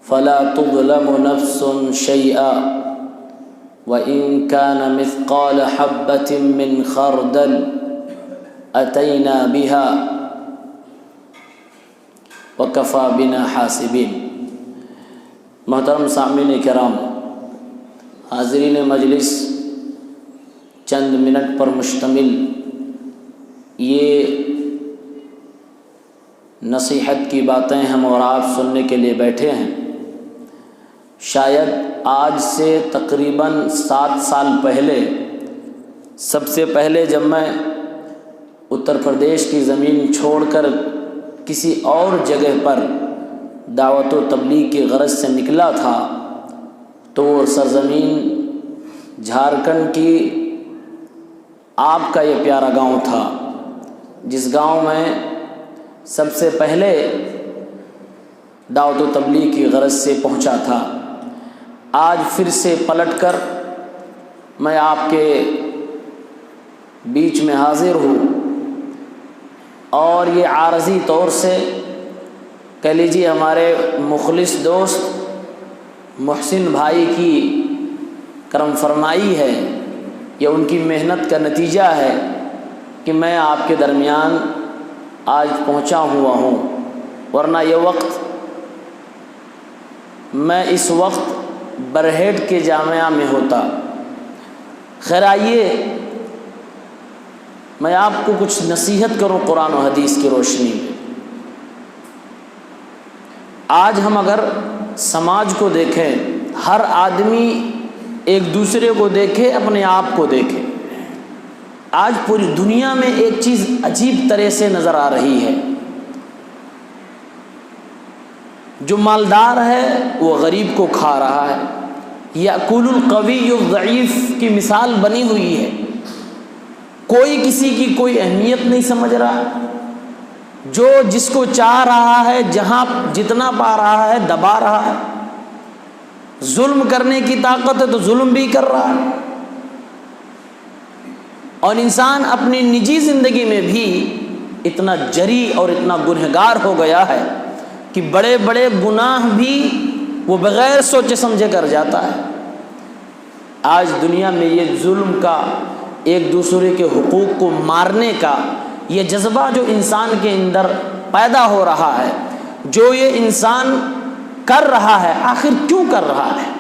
فلا تظلم نفس شيئا وإن كان مثقال حبة من خردل أتينا بها وكفى بنا حاسبين۔ محترم سامعین کرام، حاضرین مجلس، چند منٹ پر مشتمل یہ نصیحت کی باتیں ہم اور آپ سننے کے لیے بیٹھے ہیں۔ شاید آج سے تقریباً 7 سال پہلے، سب سے پہلے جب میں اتر پردیش کی زمین چھوڑ کر کسی اور جگہ پر دعوت و تبلیغ کی غرض سے نکلا تھا تو وہ سرزمین جھارکھنڈ کی آپ کا یہ پیارا گاؤں تھا، جس گاؤں میں سب سے پہلے دعوت و تبلیغ کی غرض سے پہنچا تھا۔ آج پھر سے پلٹ کر میں آپ کے بیچ میں حاضر ہوں، اور یہ عارضی طور سے کہہ لیجیے ہمارے مخلص دوست محسن بھائی کی کرم فرمائی ہے، یہ ان کی محنت کا نتیجہ ہے کہ میں آپ کے درمیان آج پہنچا ہوا ہوں، ورنہ یہ وقت میں اس وقت برہیٹ کے جامعہ میں ہوتا۔ خیر آئیے میں آپ کو کچھ نصیحت کروں قرآن و حدیث کی روشنی میں۔ آج ہم اگر سماج کو دیکھیں، ہر آدمی ایک دوسرے کو دیکھے، اپنے آپ کو دیکھے۔ آج پوری دنیا میں ایک چیز عجیب طرح سے نظر آ رہی ہے، جو مالدار ہے وہ غریب کو کھا رہا ہے، یأکل القوی الضعیف کی مثال بنی ہوئی ہے۔ کوئی کسی کی کوئی اہمیت نہیں سمجھ رہا، جو جس کو چاہ رہا ہے، جہاں جتنا پا رہا ہے دبا رہا ہے۔ ظلم کرنے کی طاقت ہے تو ظلم بھی کر رہا ہے، اور انسان اپنی نجی زندگی میں بھی اتنا جری اور اتنا گنہگار ہو گیا ہے کہ بڑے بڑے گناہ بھی وہ بغیر سوچے سمجھے کر جاتا ہے۔ آج دنیا میں یہ ظلم کا، ایک دوسرے کے حقوق کو مارنے کا یہ جذبہ جو انسان کے اندر پیدا ہو رہا ہے، جو یہ انسان کر رہا ہے، آخر کیوں کر رہا ہے؟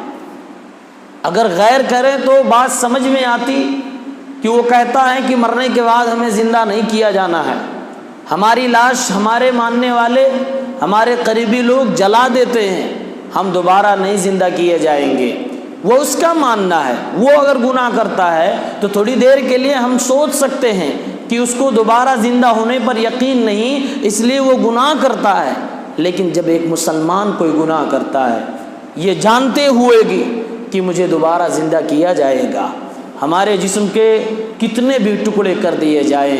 اگر غیر کرے تو بات سمجھ میں آتی کہ وہ کہتا ہے کہ مرنے کے بعد ہمیں زندہ نہیں کیا جانا ہے، ہماری لاش ہمارے ماننے والے، ہمارے قریبی لوگ جلا دیتے ہیں، ہم دوبارہ نہیں زندہ کیے جائیں گے۔ وہ اس کا ماننا ہے۔ وہ اگر گناہ کرتا ہے تو تھوڑی دیر کے لیے ہم سوچ سکتے ہیں کہ اس کو دوبارہ زندہ ہونے پر یقین نہیں، اس لیے وہ گناہ کرتا ہے۔ لیکن جب ایک مسلمان کوئی گناہ کرتا ہے یہ جانتے ہوئے کہ مجھے دوبارہ زندہ کیا جائے گا، ہمارے جسم کے کتنے بھی ٹکڑے کر دیے جائیں،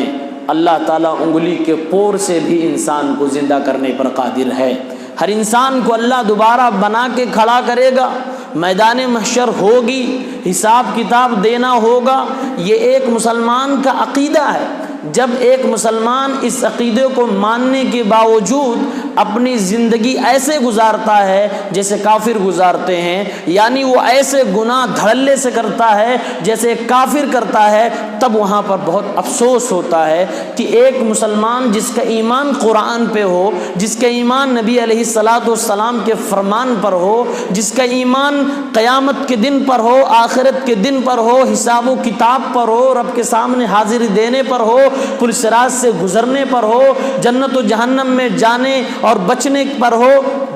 اللہ تعالیٰ انگلی کے پور سے بھی انسان کو زندہ کرنے پر قادر ہے۔ ہر انسان کو اللہ دوبارہ بنا کے کھڑا کرے گا، میدان محشر ہوگی، حساب کتاب دینا ہوگا۔ یہ ایک مسلمان کا عقیدہ ہے۔ جب ایک مسلمان اس عقیدے کو ماننے کے باوجود اپنی زندگی ایسے گزارتا ہے جیسے کافر گزارتے ہیں، یعنی وہ ایسے گناہ دھڑلے سے کرتا ہے جیسے کافر کرتا ہے، تب وہاں پر بہت افسوس ہوتا ہے کہ ایک مسلمان جس کا ایمان قرآن پہ ہو، جس کا ایمان نبی علیہ الصلاۃ والسلام کے فرمان پر ہو، جس کا ایمان قیامت کے دن پر ہو، آخرت کے دن پر ہو، حساب و کتاب پر ہو، رب کے سامنے حاضری دینے پر ہو، پل صراط سے گزرنے پر ہو، جنت و جہنم میں جانے اور بچنے پر ہو،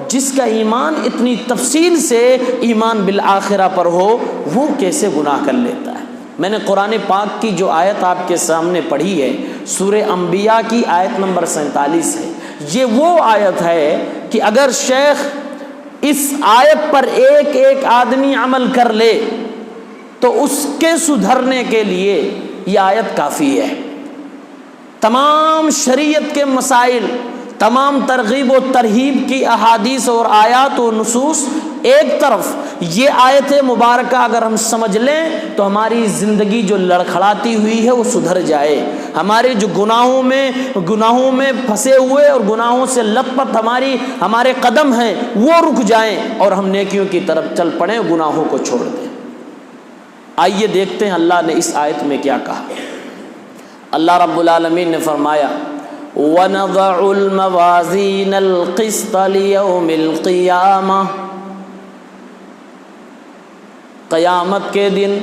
جس کا ایمان اتنی تفصیل سے ایمان بالآخرہ پر ہو، وہ کیسے گناہ کر لیتا ہے؟ میں نے قرآن پاک کی جو آیت آپ کے سامنے پڑھی ہے، سورہ انبیاء کی آیت نمبر 47 ہے۔ یہ وہ آیت ہے کہ اگر شیخ اس آیت پر ایک ایک آدمی عمل کر لے تو اس کے سدھرنے کے لیے یہ آیت کافی ہے۔ تمام شریعت کے مسائل، تمام ترغیب و ترہیب کی احادیث اور آیات و نصوص ایک طرف یہ آیت مبارکہ اگر ہم سمجھ لیں تو ہماری زندگی جو لڑکھڑاتی ہوئی ہے وہ سدھر جائے، ہمارے جو گناہوں میں پھنسے ہوئے اور گناہوں سے لت پت ہمارے قدم ہیں وہ رک جائیں اور ہم نیکیوں کی طرف چل پڑیں، گناہوں کو چھوڑ دیں۔ آئیے دیکھتے ہیں اللہ نے اس آیت میں کیا کہا۔ اللہ رب العالمین نے فرمایا وَنَضَعُ الْمَوَازِينَ الْقِسْطَ لِيَوْمِ الْقِيَامَةِ، قیامت کے دن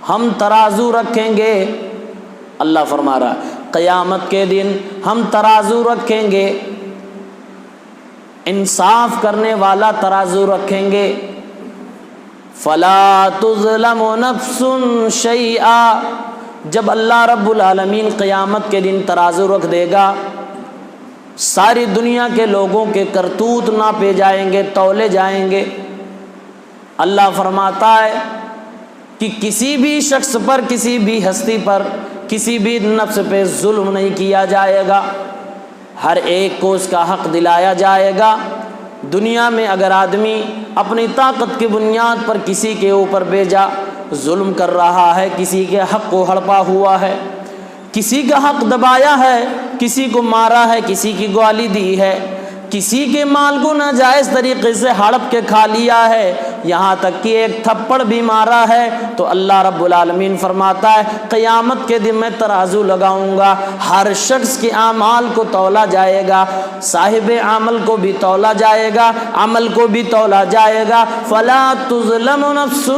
ہم ترازو رکھیں گے۔ اللہ فرما رہا ہے قیامت کے دن ہم ترازو رکھیں گے، انصاف کرنے والا ترازو رکھیں گے۔ فَلَا تُظْلَمُ نَفْسٌ شَيْئًا، جب اللہ رب العالمین قیامت کے دن ترازو رکھ دے گا، ساری دنیا کے لوگوں کے کرتوت ناپے جائیں گے، تولے جائیں گے۔ اللہ فرماتا ہے کہ کسی بھی شخص پر، کسی بھی ہستی پر، کسی بھی نفس پہ ظلم نہیں کیا جائے گا، ہر ایک کو اس کا حق دلایا جائے گا۔ دنیا میں اگر آدمی اپنی طاقت کی بنیاد پر کسی کے اوپر بیجا ظلم کر رہا ہے، کسی کے حق کو ہڑپا ہوا ہے، کسی کا حق دبایا ہے، کسی کو مارا ہے، کسی کی گالی دی ہے، کسی کے مال کو ناجائز طریقے سے ہڑپ کے کھا لیا ہے، یہاں تک کہ ایک تھپڑ بھی مارا ہے، تو اللہ رب العالمین فرماتا ہے قیامت کے دن میں ترازو لگاؤں گا، ہر شخص کے اعمال کو تولا جائے گا، صاحب عمل کو بھی تولا جائے گا، عمل کو بھی تولا جائے گا۔ فلا تظلم نفس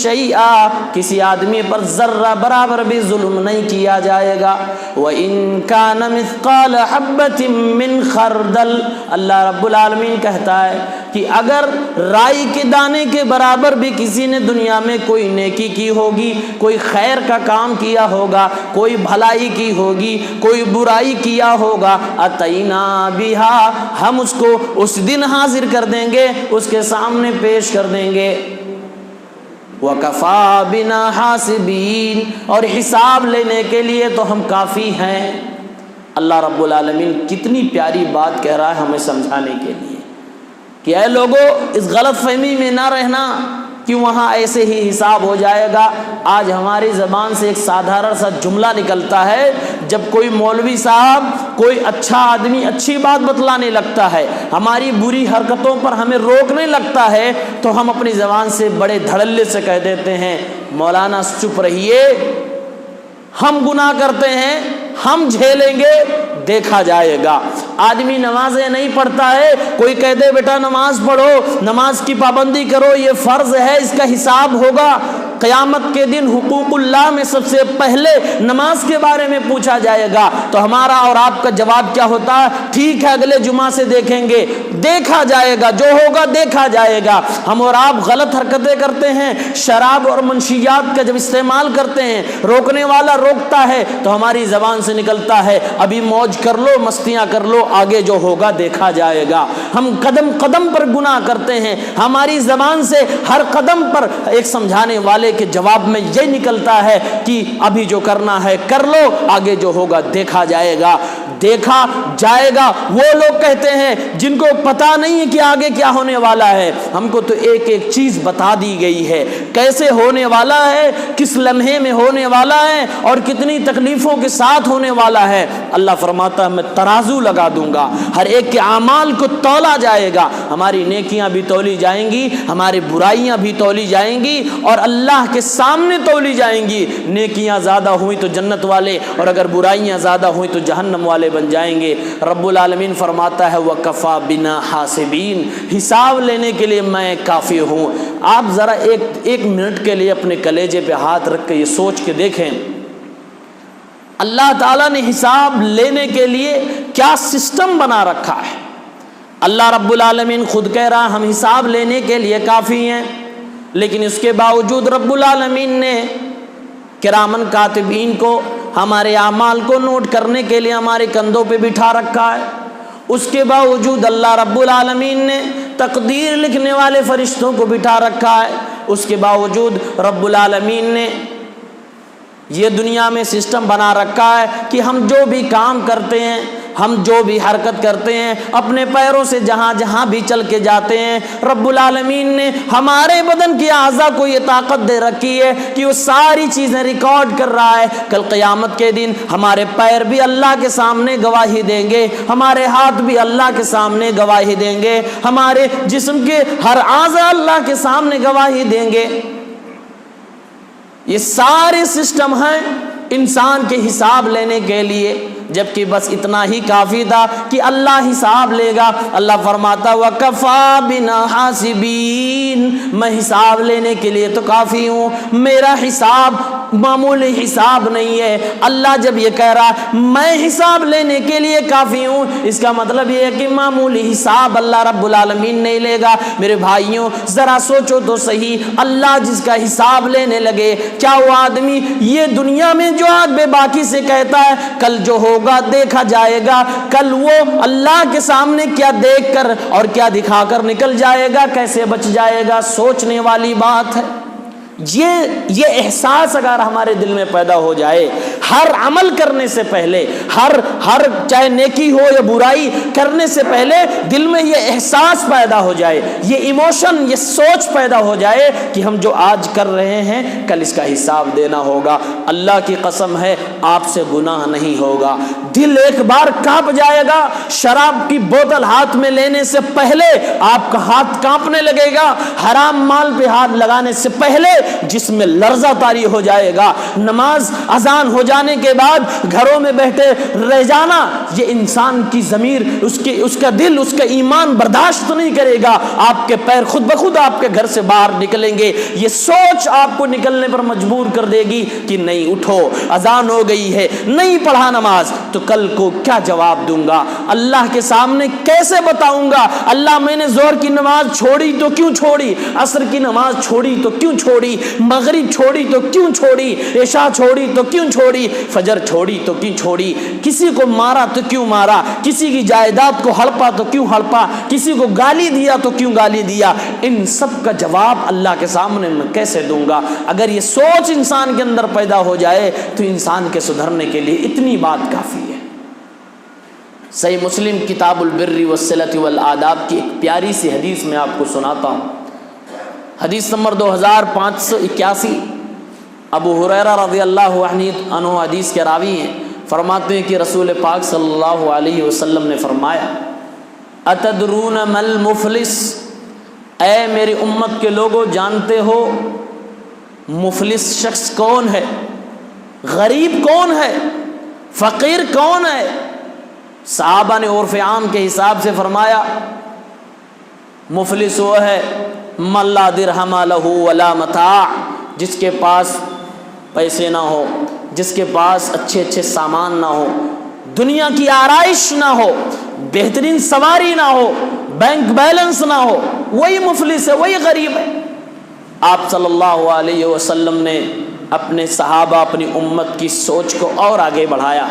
شیئا، کسی آدمی پر ذرہ برابر بھی ظلم نہیں کیا جائے گا۔ وَإِن كَانَ مِثْقَالَ حَبَّةٍ مِّنْ خَرْدَلٍ، اللہ رب العالمین کہتا ہے کہ اگر رائی کے دانے کے برابر بھی کسی نے دنیا میں کوئی نیکی کی ہوگی، کوئی خیر کا کام کیا ہوگا، کوئی بھلائی کی ہوگی، کوئی برائی کیا ہوگا، اتینا بہا، ہم اس کو اس دن حاضر کر دیں گے، اس کے سامنے پیش کر دیں گے۔ وَكَفَى بِنَا حَاسِبِينَ، اور حساب لینے کے لیے تو ہم کافی ہیں۔ اللہ رب العالمین کتنی پیاری بات کہہ رہا ہے ہمیں سمجھانے کے لیے کہ اے لوگو اس غلط فہمی میں نہ رہنا کہ وہاں ایسے ہی حساب ہو جائے گا۔ آج ہماری زبان سے ایک سادھارن سا جملہ نکلتا ہے، جب کوئی مولوی صاحب، کوئی اچھا آدمی اچھی بات بتلانے لگتا ہے، ہماری بری حرکتوں پر ہمیں روکنے لگتا ہے، تو ہم اپنی زبان سے بڑے دھڑلے سے کہہ دیتے ہیں مولانا چپ رہیے، ہم گناہ کرتے ہیں، ہم جھیلیں گے، دیکھا جائے گا۔ آدمی نمازیں نہیں پڑھتا ہے، کوئی کہہ دے بیٹا نماز پڑھو، نماز کی پابندی کرو، یہ فرض ہے، اس کا حساب ہوگا۔ قیامت کے دن حقوق اللہ میں سب سے پہلے نماز کے بارے میں پوچھا جائے گا، تو ہمارا اور آپ کا جواب کیا ہوتا ہے؟ ٹھیک ہے اگلے جمعہ سے دیکھیں گے، دیکھا جائے گا، جو ہوگا دیکھا جائے گا۔ ہم اور آپ غلط حرکتیں کرتے ہیں، شراب اور منشیات کا جب استعمال کرتے ہیں، روکنے والا روکتا ہے تو ہماری زبان سے نکلتا ہے ابھی موج کر لو، مستیاں کر لو، آگے جو ہوگا دیکھا جائے گا۔ ہم قدم قدم پر گناہ کرتے ہیں، ہماری زبان سے ہر قدم پر ایک سمجھانے والے کے جواب میں یہ نکلتا ہے کہ ابھی جو کرنا ہے کر لو، آگے جو ہوگا دیکھا جائے گا۔ دیکھا جائے گا وہ لوگ کہتے ہیں جن کو پتا نہیں ہے کہ آگے کیا ہونے والا ہے۔ ہم کو تو ایک ایک چیز بتا دی گئی ہے، کیسے ہونے والا ہے، کس لمحے میں ہونے والا ہے اور کتنی تکلیفوں کے ساتھ ہونے والا ہے۔ اللہ فرماتا ہے میں ترازو لگا دوں گا، ہر ایک کے اعمال کو تولا جائے گا، ہماری نیکیاں بھی تولی جائیں گی، ہماری برائیاں بھی تولی جائیں گی اور اللہ کے سامنے تولی جائیں گی۔ نیکیاں زیادہ ہوئی تو جنت والے اور اگر برائیاں زیادہ ہوئی تو جہنم والے بن جائیں گے۔ رب العالمین فرماتا ہے وَكَفَى بِنَا حَاسِبِينَ، حساب لینے کے لیے میں کافی ہوں۔ آپ ذرا ایک منٹ کے لیے اپنے کلیجے پہ ہاتھ رکھ کے یہ سوچ کے دیکھیں اللہ تعالیٰ نے حساب لینے کے لیے کیا سسٹم بنا رکھا ہے۔ اللہ رب العالمین خود کہہ رہا ہم حساب لینے کے لیے کافی ہیں، لیکن اس کے باوجود رب العالمین نے کرامن کاتبین کو ہمارے اعمال کو نوٹ کرنے کے لیے ہمارے کندھوں پہ بٹھا رکھا ہے۔ اس کے باوجود اللہ رب العالمین نے تقدیر لکھنے والے فرشتوں کو بٹھا رکھا ہے۔ اس کے باوجود رب العالمین نے یہ دنیا میں سسٹم بنا رکھا ہے کہ ہم جو بھی کام کرتے ہیں ہم جو بھی حرکت کرتے ہیں اپنے پیروں سے جہاں جہاں بھی چل کے جاتے ہیں، رب العالمین نے ہمارے بدن کی اعضاء کو یہ طاقت دے رکھی ہے کہ وہ ساری چیزیں ریکارڈ کر رہا ہے۔ کل قیامت کے دن ہمارے پیر بھی اللہ کے سامنے گواہی دیں گے، ہمارے ہاتھ بھی اللہ کے سامنے گواہی دیں گے، ہمارے جسم کے ہر اعضاء اللہ کے سامنے گواہی دیں گے۔ یہ سارے سسٹم ہیں انسان کے حساب لینے کے لیے، جبکہ بس اتنا ہی کافی تھا کہ اللہ حساب لے گا۔ اللہ فرماتا ہوا کفا بنا حاسبین، میں حساب لینے کے لیے تو کافی ہوں، میرا حساب معمولی حساب نہیں ہے۔ اللہ جب یہ کہہ رہا میں حساب لینے کے لیے کافی ہوں، اس کا مطلب یہ ہے کہ معمولی حساب اللہ رب العالمین نہیں لے گا۔ میرے بھائیوں ذرا سوچو تو صحیح، اللہ جس کا حساب لینے لگے، کیا وہ آدمی یہ دنیا میں جو آج بے باکی سے کہتا ہے کل جو ہوگا دیکھا جائے گا، کل وہ اللہ کے سامنے کیا دیکھ کر اور کیا دکھا کر نکل جائے گا، کیسے بچ جائے گا؟ سوچنے والی بات ہے۔ یہ احساس اگر ہمارے دل میں پیدا ہو جائے، ہر عمل کرنے سے پہلے، ہر چاہے نیکی ہو یا برائی کرنے سے پہلے دل میں یہ احساس پیدا ہو جائے، یہ ایموشن، یہ سوچ پیدا ہو جائے کہ ہم جو آج کر رہے ہیں کل اس کا حساب دینا ہوگا۔ اللہ کی قسم ہے آپ سے گناہ نہیں ہوگا، دل ایک بار کانپ جائے گا۔ شراب کی بوتل ہاتھ میں لینے سے پہلے آپ کا ہاتھ کانپنے لگے گا، حرام مال پہ ہاتھ لگانے سے پہلے جس میں لرزہ طاری ہو جائے گا، نماز اذان ہو جانے کے بعد گھروں میں بیٹھے رہ جانا، یہ انسان کی ضمیر، اس کا دل، اس کا ایمان برداشت نہیں کرے گا۔ آپ کے پیر خود بخود آپ کے گھر سے باہر نکلیں گے، یہ سوچ آپ کو نکلنے پر مجبور کر دے گی کہ نہیں اٹھو، اذان ہو گئی ہے، نہیں پڑھا نماز تو کل کو کیا جواب دوں گا، اللہ کے سامنے کیسے بتاؤں گا؟ اللہ میں نے ظہر کی نماز چھوڑی تو کیوں چھوڑی، عصر کی نماز چھوڑی تو کیوں چھوڑی، مغرب چھوڑی تو کیوں چھوڑی، عشاء چھوڑی تو کیوں چھوڑی، فجر چھوڑی تو کیوں چھوڑی، کسی کو مارا تو کیوں مارا، کسی کی جائیداد کو ہڑپا تو کیوں ہڑپا، کسی کو گالی دیا تو کیوں گالی دیا؟ ان سب کا جواب اللہ کے سامنے میں کیسے دوں گا؟ اگر یہ سوچ انسان کے اندر پیدا ہو جائے تو انسان کے سدھرنے کے لیے اتنی بات کافی ہے۔ صحیح مسلم کتاب البر والصلۃ والآداب کی ایک پیاری سی حدیث میں آپ کو سناتا ہوں۔ حدیث نمبر 2581، ابو ہریرہ رضی اللہ عنہ حدیث کے راوی ہیں، فرماتے ہیں کہ رسول پاک صلی اللہ علیہ وسلم نے فرمایا اتدرون مل مفلس، اے میری امت کے لوگوں جانتے ہو مفلس شخص کون ہے، غریب کون ہے، فقیر کون ہے؟ صحابہ نے عرف عام کے حساب سے فرمایا مفلس وہ ہے من لا درہم لہ ولا متاع، جس کے پاس پیسے نہ ہو، جس کے پاس اچھے اچھے سامان نہ ہو، دنیا کی آرائش نہ ہو، بہترین سواری نہ ہو، بینک بیلنس نہ ہو، وہی مفلس ہے، وہی غریب ہے۔ آپ صلی اللہ علیہ وسلم نے اپنے صحابہ، اپنی امت کی سوچ کو اور آگے بڑھایا۔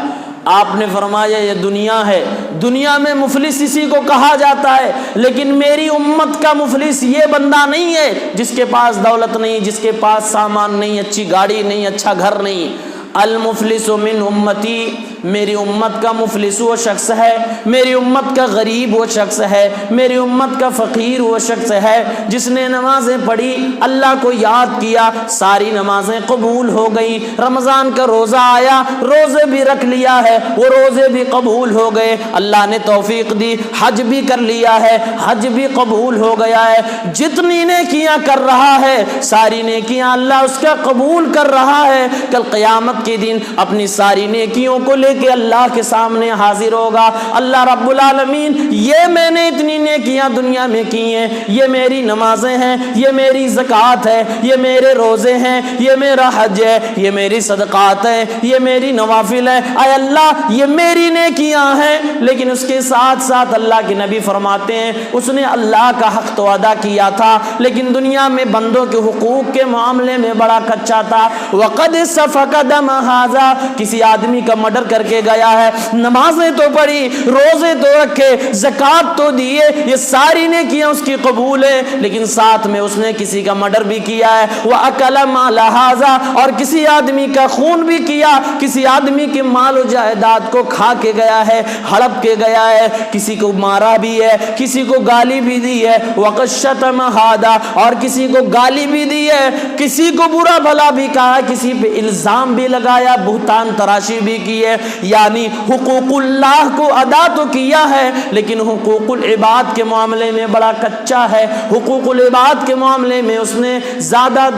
آپ نے فرمایا یہ دنیا ہے، دنیا میں مفلس اسی کو کہا جاتا ہے، لیکن میری امت کا مفلس یہ بندہ نہیں ہے جس کے پاس دولت نہیں، جس کے پاس سامان نہیں، اچھی گاڑی نہیں، اچھا گھر نہیں۔ المفلس من امتی، میری امت کا مفلس وہ شخص ہے، میری امت کا غریب وہ شخص ہے، میری امت کا فقیر وہ شخص ہے جس نے نمازیں پڑھی، اللہ کو یاد کیا، ساری نمازیں قبول ہو گئی، رمضان کا روزہ آیا، روزے بھی رکھ لیا ہے، وہ روزے بھی قبول ہو گئے، اللہ نے توفیق دی، حج بھی کر لیا ہے، حج بھی قبول ہو گیا ہے، جتنی نیکیاں کر رہا ہے ساری نیکیاں اللہ اس کا قبول کر رہا ہے، کل قیامت کے دن اپنی ساری نیکیوں کو لے کے اللہ کے سامنے حاضر ہوگا۔ اللہ رب العالمین یہ میں نے اتنی نیکیاں دنیا میں کی ہیں، یہ میری نمازیں ہیں، یہ میری زکوٰۃ ہے، یہ میرے روزے ہیں، یہ میرا حج ہے، یہ میری صدقات ہیں، یہ میری نوافل ہے، اے اللہ یہ میری نیکیاں ہیں، لیکن اس کے ساتھ ساتھ اللہ کے نبی فرماتے ہیں اس نے اللہ کا حق تو ادا کیا تھا لیکن دنیا میں بندوں کے حقوق کے معاملے میں بڑا کچا تھا۔ وقد سفک دم ھذا، کسی آدمی کا مرڈر کر کر کے گیا ہے، نمازیں تو پڑھی، روزے تو رکھے، زکوٰۃ تو دیے، یہ ساری نیکیاں اس کی قبول ہے، لیکن ساتھ میں اس نے کسی کا مرڈر بھی کیا ہے، وَأَكَلَ مَالَ هَٰذَا، اور کسی آدمی کا خون بھی کیا، کسی آدمی کے مال و جائیداد کو کھا کے گیا ہے، ہڑپ کے گیا ہے، کسی کو مارا بھی ہے، کسی کو گالی بھی دی ہے، وَقَدْ شَتَمَ هَٰذَا، اور کسی کو گالی بھی دی ہے، کسی کو برا بھلا بھی کہا، کسی پہ الزام بھی لگایا، بہتان تراشی بھی کی ہے، یعنی حقوق اللہ کو ادا تو کیا ہے لیکن حقوق العباد کے معاملے میں بڑا کچا ہے، حقوق العباد کے معاملے میں اس نے زیادہ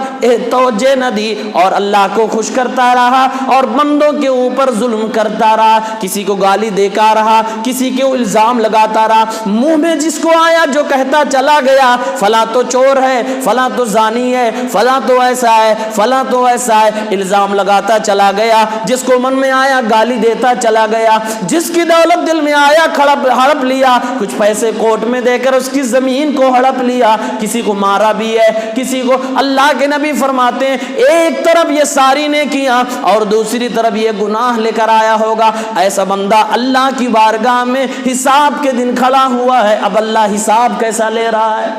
توجہ نہ دی اور اللہ کو خوش کرتا رہا اور بندوں کے اوپر ظلم کرتا رہا، کسی کو گالی دیتا رہا، کسی کے الزام لگاتا رہا، منہ میں جس کو آیا جو کہتا چلا گیا، فلاں تو چور ہے، فلاں تو زانی ہے، فلاں تو ایسا ہے، فلاں تو ایسا ہے، الزام لگاتا چلا گیا، جس کو من میں آیا گالی دیتا چلا گیا، جس کی دولت دل میں آیا ہڑپ لیا، کچھ پیسے کوٹ میں دے کر اس کی زمین کو ہڑپ لیا، کسی کو مارا بھی ہے، کسی کو۔ اللہ کے نبی فرماتے ہیں ایک طرف یہ ساری نیکیاں اور دوسری طرف یہ گناہ لے کر آیا ہوگا، ایسا بندہ اللہ کی بارگاہ میں حساب کے دن کھڑا ہوا ہے، اب اللہ حساب کیسا لے رہا ہے؟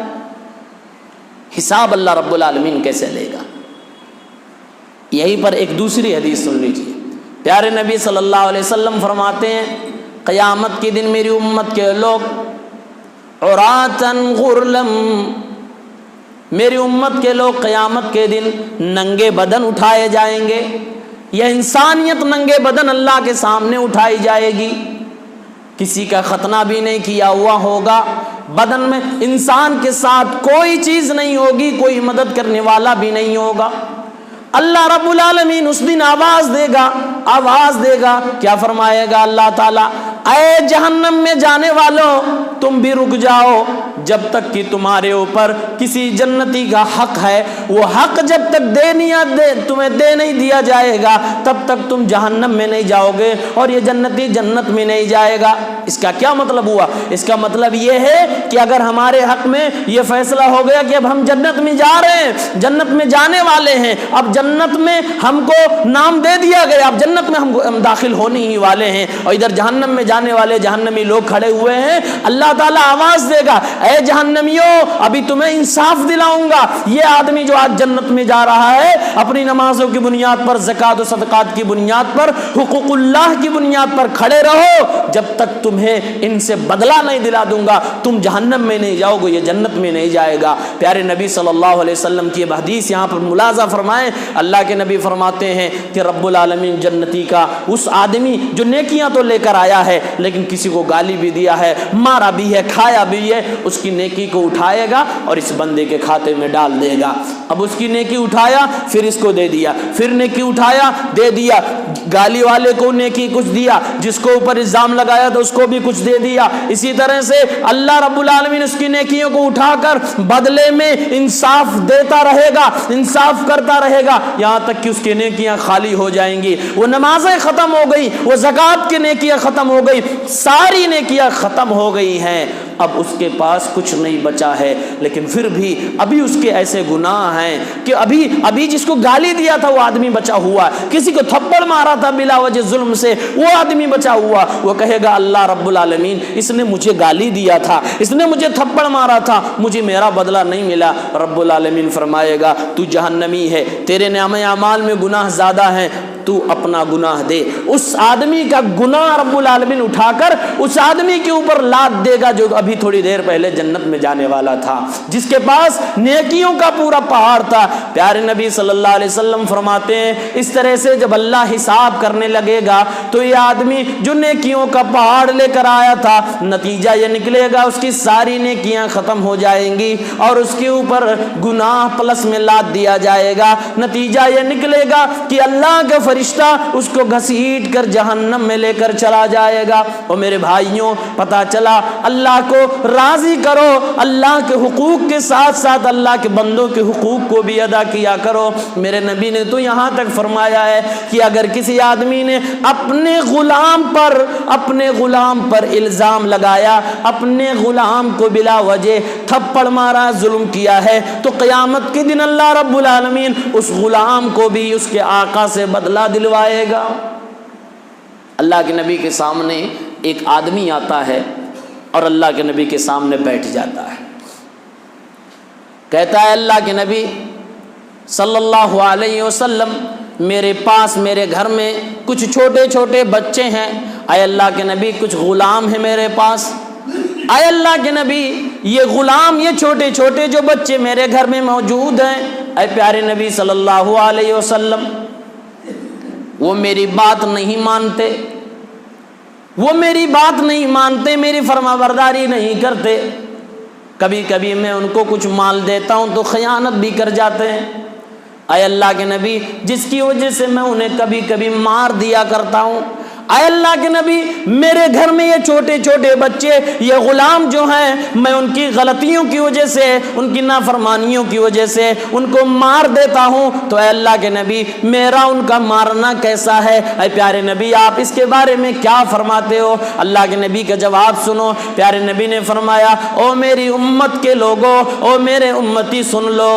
حساب اللہ رب العالمین کیسے لے گا؟ یہیں پر ایک دوسری حدیث سن لیجیے، پیارے نبی صلی اللہ علیہ وسلم فرماتے ہیں قیامت کے دن میری امت کے لوگ عراۃً غرلم، میری امت کے لوگ قیامت کے دن ننگے بدن اٹھائے جائیں گے، یہ انسانیت ننگے بدن اللہ کے سامنے اٹھائی جائے گی، کسی کا ختنہ بھی نہیں کیا ہوا ہوگا، بدن میں انسان کے ساتھ کوئی چیز نہیں ہوگی، کوئی مدد کرنے والا بھی نہیں ہوگا، اللہ رب العالمین اس دن آواز دے گا، کیا فرمائے گا اللہ تعالیٰ؟ اے جہنم میں جانے والوں تم بھی رک جاؤ، جب تک کہ تمہارے اوپر کسی جنتی کا حق ہے، وہ حق جب تک تمہیں دے نہیں دیا جائے گا تب تک تم جہنم میں نہیں جاؤ گے اور یہ جنتی جنت میں نہیں جائے گا۔ اس کا کیا مطلب ہوا؟ اس کا مطلب یہ ہے کہ اگر ہمارے حق میں یہ فیصلہ ہو گیا کہ اب ہم جنت میں جا رہے ہیں، جنت میں جانے والے ہیں، اب جنت میں ہم کو نام دے دیا گیا، اب جنت میں ہم داخل ہونے ہی والے ہیں، اور ادھر جہنم میں جانے والے جہنمی لوگ کھڑے ہوئے ہیں، اللہ تعالیٰ آواز دے گا اے جہنمیوں ابھی تمہیں انصاف دلاؤں گا، یہ آدمی جو آج جنت میں جا رہا ہے اپنی نمازوں کی بنیاد پر، زکوٰۃ و صدقات کی بنیاد پر، حقوق اللہ کی بنیاد پر کھڑے رہو، جب تک تمہیں ان سے بدلہ نہیں دلا دوں گا تم جہنم میں نہیں جاؤ گے، یہ جنت میں نہیں جائے گا۔ پیارے نبی صلی اللہ علیہ وسلم کی حدیث یہاں پر ملاحظہ فرمائیں، اللہ کے نبی فرماتے ہیں کہ رب العالمین جنتی کا اس آدمی جو نیکیاں تو لے کر آیا ہے لیکن کسی کو گالی بھی دیا ہے، مارا بھی ہے، کھایا بھی ہے، اس کی نیکی کو اٹھائے گا اور اس بندے کے کھاتے میں ڈال دے گا۔ اب اس کی نیکی اٹھایا پھر اس کو دے دیا، پھر نیکی اٹھایا دے دیا، گالی والے کو نیکی کچھ دیا، جس کو اوپر الزام لگایا تو اس کو بھی کچھ دے دیا، اسی طرح سے اللہ رب العالمین اس کی نیکیوں کو اٹھا کر بدلے میں انصاف دیتا رہے گا، انصاف کرتا رہے گا، یہاں تک کہ اس کی نیکیاں خالی ہو جائیں گی، وہ نمازیں ختم ہو گئی، وہ زکوٰۃ کی نیکیاں ختم ہو گئی، ساری نیکیاں ختم ہو گئی ہیں، اب اس کے پاس کچھ نہیں بچا ہے، لیکن پھر بھی ابھی اس کے ایسے گناہ ہیں کہ ابھی جس کو گالی دیا تھا وہ آدمی بچا ہوا، کسی کو تھپڑ مارا تھا بلا وجہ ظلم سے وہ آدمی بچا ہوا، وہ کہے گا اللہ رب العالمین اس نے مجھے گالی دیا تھا، اس نے مجھے تھپڑ مارا تھا، مجھے میرا بدلہ نہیں ملا، رب العالمین فرمائے گا تو جہنمی ہے، تیرے نامہ اعمال میں گناہ زیادہ ہیں، تو اپنا گناہ دے۔ اس آدمی کا گناہ رب العالمین اٹھا کر اس آدمی کے اوپر لاد دے گا جو ابھی تھوڑی دیر پہلے جنت میں جانے والا تھا، جس کے پاس نیکیوں کا پورا پہاڑ تھا۔ پیارے نبی صلی اللہ علیہ وسلم فرماتے ہیں اس طرح سے جب اللہ حساب کرنے لگے گا تو یہ آدمی جو نیکیوں کا پہاڑ لے کر آیا تھا، نتیجہ یہ نکلے گا اس کی ساری نیکیاں ختم ہو جائیں گی اور اس کے اوپر گناہ پلس میں لاد دیا جائے گا، نتیجہ یہ نکلے گا کہ اللہ کا فرشتہ اس کو گھسیٹ کر جہنم میں لے کر چلا جائے گا۔ اور میرے بھائیوں پتہ چلا اللہ کو راضی کرو، اللہ کے حقوق کے ساتھ ساتھ اللہ کے بندوں کے حقوق کو بھی ادا کیا کرو۔ میرے نبی نے تو یہاں تک فرمایا ہے کہ اگر کسی آدمی نے اپنے غلام پر الزام لگایا، اپنے غلام کو بلا وجہ تھپڑ مارا، ظلم کیا ہے، تو قیامت کے دن اللہ رب العالمین اس غلام کو بھی اس کے آقا سے بدلہ دلوائے گا۔ اللہ کے نبی کے سامنے ایک آدمی آتا ہے اور اللہ کے نبی کے سامنے بیٹھ جاتا ہے. کہتا ہے اللہ کے نبی صلی اللہ علیہ وسلم میرے پاس میرے گھر میں کچھ چھوٹے چھوٹے بچے ہیں. اے اللہ کے نبی کچھ غلام ہیں میرے پاس. اے اللہ کے نبی یہ غلام یہ چھوٹے چھوٹے جو بچے میرے گھر میں موجود ہیں، اے پیارے نبی صلی اللہ علیہ وسلم وہ میری بات نہیں مانتے، وہ میری بات نہیں مانتے، میری فرما برداری نہیں کرتے. کبھی کبھی میں ان کو کچھ مال دیتا ہوں تو خیانت بھی کر جاتے ہیں. اے اللہ کے نبی جس کی وجہ سے میں انہیں کبھی کبھی مار دیا کرتا ہوں. اے اللہ کے نبی میرے گھر میں یہ چھوٹے چھوٹے بچے یہ غلام جو ہیں میں ان کی غلطیوں کی وجہ سے ان کی نافرمانیوں کی وجہ سے ان کو مار دیتا ہوں. تو اے اللہ کے نبی میرا ان کا مارنا کیسا ہے؟ اے پیارے نبی آپ اس کے بارے میں کیا فرماتے ہو؟ اللہ کے نبی کا جواب سنو. پیارے نبی نے فرمایا او میری امت کے لوگوں، او میرے امتی سن لو،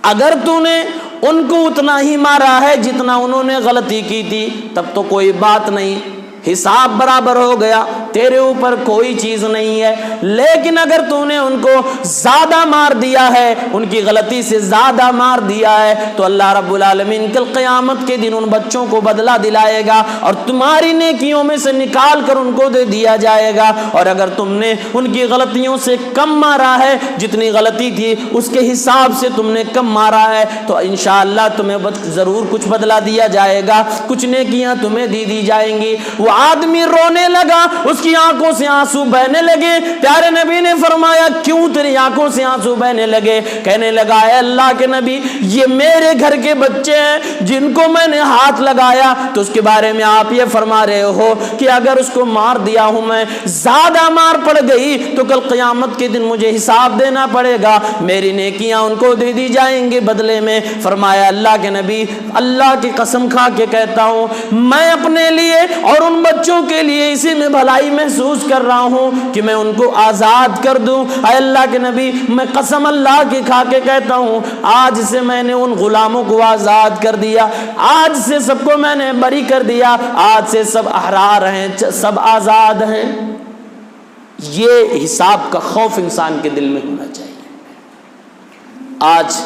اگر تو نے ان کو اتنا ہی مارا ہے جتنا انہوں نے غلطی کی تھی تب تو کوئی بات نہیں، حساب برابر ہو گیا، تیرے اوپر کوئی چیز نہیں ہے. لیکن اگر تو نے ان کو زیادہ مار دیا ہے، ان کی غلطی سے زیادہ مار دیا ہے، تو اللہ رب العالمین کل قیامت کے دن ان بچوں کو بدلہ دلائے گا اور تمہاری نیکیوں میں سے نکال کر ان کو دے دیا جائے گا. اور اگر تم نے ان کی غلطیوں سے کم مارا ہے، جتنی غلطی تھی اس کے حساب سے تم نے کم مارا ہے، تو انشاءاللہ تمہیں ضرور کچھ بدلہ دیا جائے گا، کچھ نیکیاں تمہیں دی جائیں گی. وہ آدمی رونے لگا، اس کی آنکھوں سے آنسو بہنے لگے. پیارے نبی نے فرمایا کیوں تیری آنکھوں سے آنسو بہنے لگے؟ کہنے لگا اے اللہ کے نبی یہ میرے گھر کے بچے ہیں جن کو میں نے ہاتھ لگایا، تو اس کے بارے میں آپ یہ فرما رہے ہو کہ اگر اس کو مار دیا ہوں میں، زیادہ مار پڑ گئی تو کل قیامت کے دن مجھے حساب دینا پڑے گا، میری نیکیاں ان کو دے دی جائیں گے بدلے میں. فرمایا اللہ کے نبی اللہ کی قسم کھا کے کہتا ہوں میں اپنے لیے اور ان بچوں کے لیے اسی میں بھلائی محسوس کر رہا ہوں کہ میں ان کو آزاد کر دوں. اے اللہ کے نبی میں قسم اللہ کی کھا کے کہتا ہوں آج سے میں نے ان غلاموں کو آزاد کر دیا، آج سے سب کو میں نے بری کر دیا، آج سے سب احرار ہیں، سب آزاد ہیں. یہ حساب کا خوف انسان کے دل میں ہونا چاہیے. آج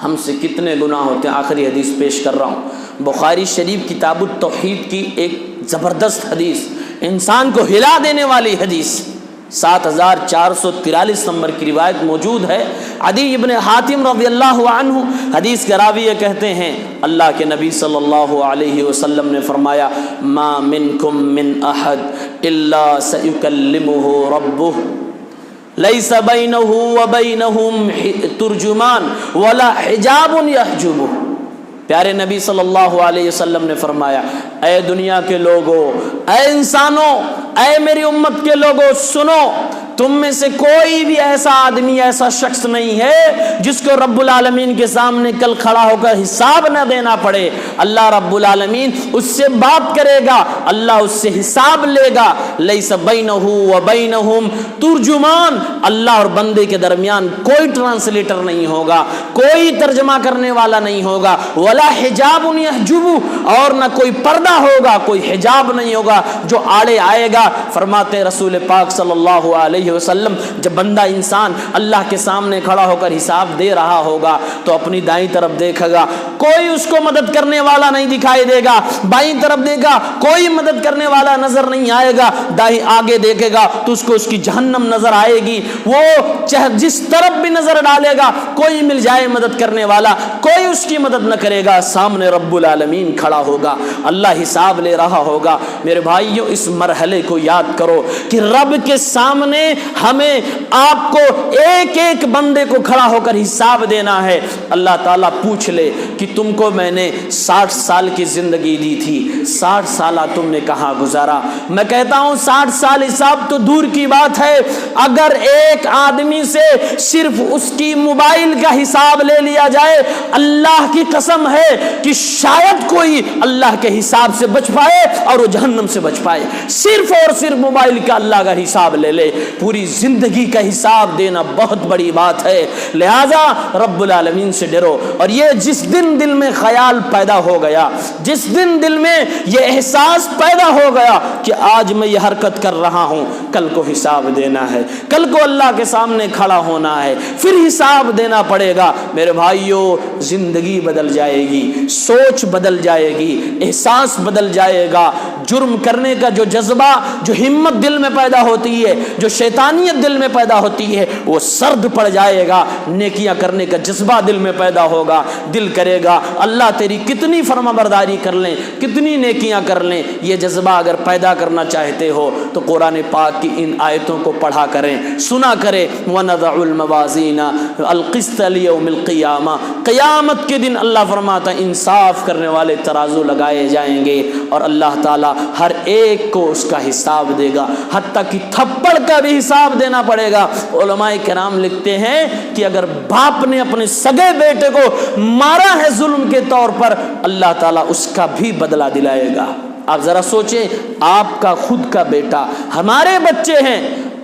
ہم سے کتنے گناہ ہوتے ہیں. آخری حدیث پیش کر رہا ہوں، بخاری شریف کتاب التوحید کی ایک زبردست حدیث، انسان کو ہلا دینے والی حدیث، 7443 نمبر کی روایت موجود ہے. عدی ابن حاتم رضی اللہ عنہ حدیث کے راوی یہ کہتے ہیں اللہ کے نبی صلی اللہ علیہ وسلم نے فرمایا ما منکم من احد الا سیکلمہ ربہ لیس بینہ وبینہم ترجمان ولا حجاب یحجبہ. پیارے نبی صلی اللہ علیہ وسلم نے فرمایا اے دنیا کے لوگوں، اے انسانوں، اے میری امت کے لوگوں سنو، تم میں سے کوئی بھی ایسا آدمی ایسا شخص نہیں ہے جس کو رب العالمین کے سامنے کل کھڑا ہو کر حساب نہ دینا پڑے. اللہ رب العالمین اس سے بات کرے گا، اللہ اس سے حساب لے گا. لیس بینہ وبینہم ترجمان، اللہ اور بندے کے درمیان کوئی ٹرانسلیٹر نہیں ہوگا، کوئی ترجمہ کرنے والا نہیں ہوگا. ولا حجاب یحجب، اور نہ کوئی پردہ ہوگا، کوئی حجاب نہیں ہوگا جو آڑے آئے گا. فرماتے رسول پاک صلی اللہ علیہ وسلم جب بندہ انسان اللہ کے سامنے کھڑا ہو کر حساب دے رہا ہوگا تو اپنی دائیں طرف دیکھے گا، کوئی اس کو مدد کرنے والا نہیں دکھائی دے گا. بائیں طرف دیکھے گا، کوئی مدد کرنے والا نظر نہیں آئے گا. دائیں آگے دیکھے گا تو اس کو اس کی جہنم نظر آئے گی. وہ جس طرف بھی نظر ڈالے گا کوئی مل جائے مدد کرنے والا، کوئی اس کی مدد نہ کرے گا. سامنے رب العالمین کھڑا ہوگا، اللہ حساب لے رہا ہوگا. میرے بھائیوں اس مرحلے کو یاد کرو کہ رب کے سامنے ہمیں آپ کو ایک ایک بندے کو کھڑا ہو کر حساب دینا ہے. اللہ تعالیٰ پوچھ لے کہ تم کو میں نے 60 سال کی زندگی دی تھی، 60 سالہ تم نے کہاں گزارا؟ میں کہتا ہوں 60 سال حساب تو دور کی بات ہے، اگر ایک آدمی سے صرف اس کی موبائل کا حساب لے لیا جائے، اللہ کی قسم ہے کہ شاید کوئی اللہ کے حساب سے بچ پائے اور وہ جہنم سے بچ پائے. صرف اور صرف موبائل کا اللہ کا حساب لے لے، پوری زندگی کا حساب حساب دینا بہت بڑی بات ہے، لہذا رب العالمین سے ڈرو۔ اور یہ جس دن دل میں خیال پیدا ہو گیا، جس دن دل میں یہ احساس پیدا ہو گیا کہ آج میں یہ حرکت کر رہا ہوں، کل کو حساب دینا ہے، کل کو اللہ کے سامنے کھڑا ہونا ہے، پھر حساب دینا پڑے گا، میرے بھائیوں زندگی بدل جائے گی، سوچ بدل جائے گی، احساس بدل جائے گا۔ جرم کرنے کا جو جذبہ، جو ہمت دل میں پیدا ہوتی ہے، جو شیطانیت دل میں پیدا ہوتی ہے، وہ سرد پڑ جائے گا۔ نیکیاں کرنے کا جذبہ دل میں پیدا ہوگا، دل کرے گا اللہ تیری کتنی فرما برداری کر لیں، کتنی نیکیاں کر لیں۔ یہ جذبہ اگر پیدا کرنا چاہتے ہو تو قرآن پاک کی ان آیتوں کو پڑھا کریں، سنا کریں۔ وَنَضَعُ الْمَوَازِينَ الْقِسْطَ لِيَوْمِ الْقِيَامَةِ، قیامت کے دن اللہ فرماتا ہے انصاف کرنے والے ترازو لگائے جائیں گے اور اللہ تعالیٰ ہر ایک کو اس کا حساب دے گا، حتیٰ کہ تھپڑ کا بھی حساب دینا پڑے گا۔ علماء کرام لکھتے ہیں کہ اگر باپ نے اپنے سگے بیٹے کو مارا ہے ظلم کے طور پر، اللہ تعالیٰ اس کا بھی بدلہ دلائے گا۔ آپ ذرا سوچیں، آپ کا خود کا بیٹا، ہمارے بچے ہیں،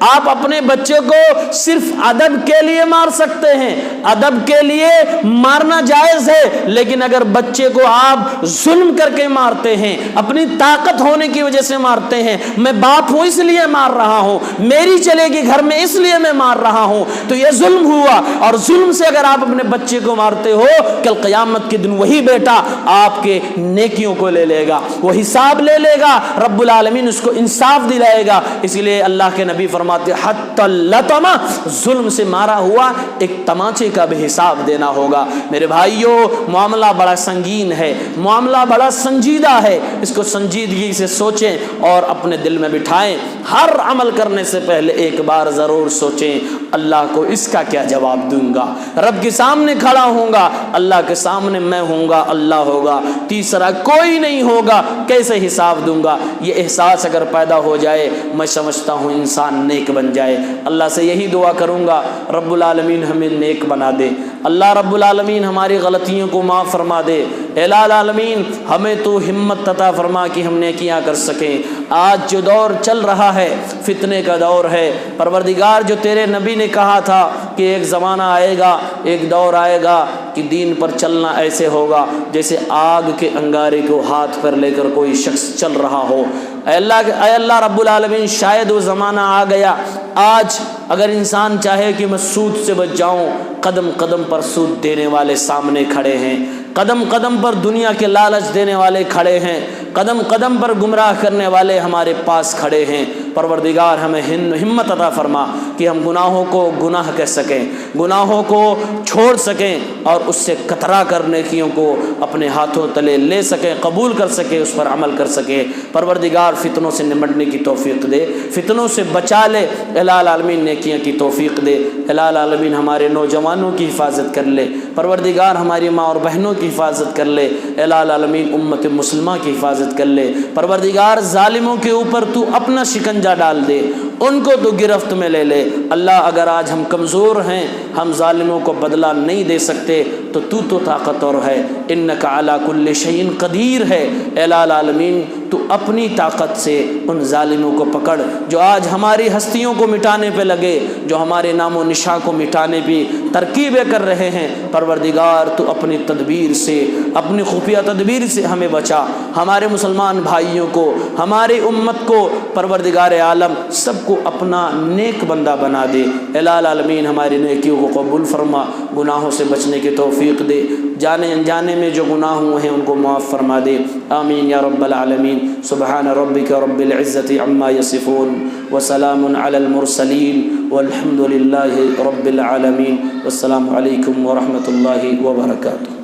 آپ اپنے بچے کو صرف ادب کے لیے مار سکتے ہیں، ادب کے لیے مارنا جائز ہے، لیکن اگر بچے کو آپ ظلم کر کے مارتے ہیں، اپنی طاقت ہونے کی وجہ سے مارتے ہیں، میں باپ ہوں اس لیے مار رہا ہوں، میری چلے گی گھر میں اس لیے میں مار رہا ہوں، تو یہ ظلم ہوا۔ اور ظلم سے اگر آپ اپنے بچے کو مارتے ہو، کل قیامت کے دن وہی بیٹا آپ کے نیکیوں کو لے لے گا، وہ حساب لے لے گا، رب العالمین اس کو انصاف دلائے گا۔ اس لیے اللہ کے نبی فرماتے حتی اللطمہ، ظلم سے مارا ہوا ایک تمانچے کا بھی حساب دینا ہوگا۔ میرے بھائیوں معاملہ بڑا سنگین ہے، معاملہ بڑا سنجیدہ ہے، اس کو سنجیدگی سے سوچیں اور اپنے دل میں بٹھائیں۔ ہر عمل کرنے سے پہلے ایک بار ضرور سوچیں اللہ کو اس کا کیا جواب دوں گا، رب کے سامنے کھڑا ہوں گا، اللہ کے سامنے میں ہوں گا، اللہ ہوگا، تیسرا کوئی نہیں ہوگا، کیسے حساب دوں گا۔ یہ احساس اگر پیدا ہو جائے، میں سمجھتا ہوں انسان نیک بن جائے۔ اللہ سے یہی دعا کروں گا رب العالمین ہمیں نیک بنا دے، اللہ رب العالمین ہماری غلطیوں کو معاف فرما دے، الہ العالمین ہمیں تو ہمت عطا فرما کہ ہم نیکیاں کر سکیں۔ آج جو دور چل رہا ہے فتنے کا دور ہے، پروردگار جو تیرے نبی نے کہا تھا کہ ایک زمانہ آئے گا، ایک دور آئے گا کہ دین پر چلنا ایسے ہوگا جیسے آگ کے انگارے کو ہاتھ پر لے کر کوئی شخص چل رہا ہو۔ اے اللہ رب العالمین شاید وہ زمانہ آ گیا۔ آج اگر انسان چاہے کہ میں سود سے بچ جاؤں، قدم قدم پر سود دینے والے سامنے کھڑے ہیں، قدم قدم پر دنیا کے لالچ دینے والے کھڑے ہیں، قدم قدم پر گمراہ کرنے والے ہمارے پاس کھڑے ہیں۔ پروردگار ہمیں ہمت عطا فرما کہ ہم گناہوں کو گناہ کہہ سکیں، گناہوں کو چھوڑ سکیں اور اس سے کترا کر نیکیوں کو اپنے ہاتھوں تلے لے سکیں، قبول کر سکیں، اس پر عمل کر سکیں۔ پروردگار فتنوں سے نمٹنے کی توفیق دے، فتنوں سے بچا لے، الہ العالمین نیکیاں کی توفیق دے، الہ العالمین ہمارے نوجوانوں کی حفاظت کر لے، پروردگار ہماری ماں اور بہنوں کی حفاظت کر لے، الہ العالمین امت مسلمہ کی حفاظت کر لے۔ پروردگار ظالموں کے اوپر تو اپنا شکنجہ ڈال دے، ان کو تو گرفت میں لے لے۔ اللہ اگر آج ہم کمزور ہیں، ہم ظالموں کو بدلہ نہیں دے سکتے، تو طاقتور ہے، انک علی کل شیء قدیر ہے۔ الہ العالمین تو اپنی طاقت سے ان ظالموں کو پکڑ جو آج ہماری ہستیوں کو مٹانے پہ لگے، جو ہمارے نام و نشاں کو مٹانے پہ ترکیبیں کر رہے ہیں۔ پروردگار تو اپنی تدبیر سے، اپنی خفیہ تدبیر سے ہمیں بچا، ہمارے مسلمان بھائیوں کو، ہماری امت کو، پروردگار عالم سب کو اپنا نیک بندہ بنا دے۔ الہ العالمین ہماری نیکیوں کو قبول فرما، گناہوں سے بچنے کی توفیق دے، جانے انجانے میں جو گناہ ہوئے ہیں ان کو معاف فرما دے، آمین یا رب العالمین۔ سبحان ربک رب العزت عما یصفون وسلام علی المرسلین والحمد للہ رب العالمین، والسلام علیکم ورحمۃ اللہ وبرکاتہ۔